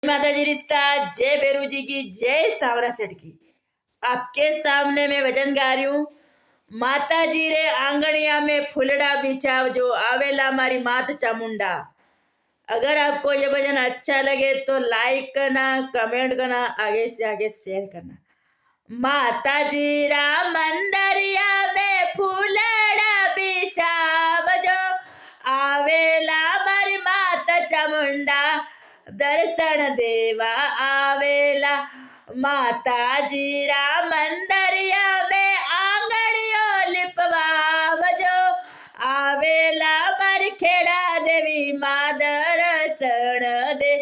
माताजी रिश्ता जय बेरू जी की जय सावरा सेठ की। आपके सामने मैं भजन गा रही हूँ। माता जी रे आंगणिया में फुलड़ा बिछाव जो आवेला मारी मात चामुंडा। अगर आपको ये भजन अच्छा लगे तो लाइक करना, कमेंट करना, आगे से आगे शेयर करना। माता जी रा मंदरिया में फुलड़ा बिछाव जो आवेला मारी माता चामुंडा। दर्शन देवा आवेला माता जी रा मंदरिया में आंगणियों लिपवाव जो आवेला मारी खेड़ा देवी माँ दर्शन दे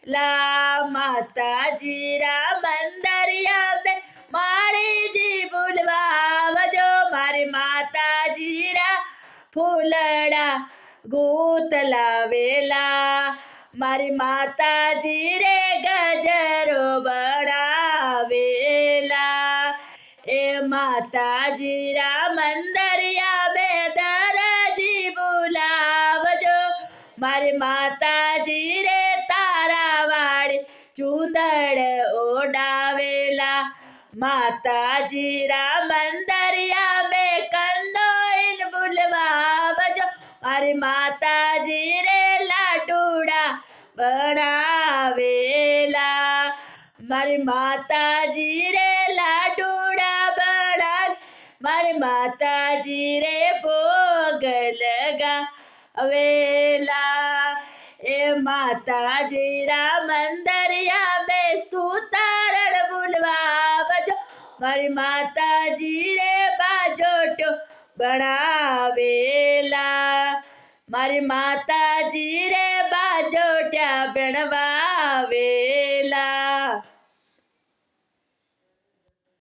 ला। माता जी रा मंदरिया में मारी जी बुलवाव जो मारी माता जी रा फूलड़ा गूत लावेला। मारी माता जी रे गजरो बनावेला। ए माता जी रा मंदरिया में दरजी बुलाव जो मारी माता जी रे तारा वाली चूंदड़ ओडावेला। माता जी रा मंदरिया में कंदोइल बुलवाव जो मारी माता जी रे लाडूड़ा बनावेला। मारी माता जी रे लाडूड़ा बना मारी माता जी रे भोग लगावेला। ए माता जी रा मंदरिया में सुतारण बुलवाव जो मारी माता जी रे बाजोटो बनावेला। मारी माता जी रे बाजोट्या बनवावे।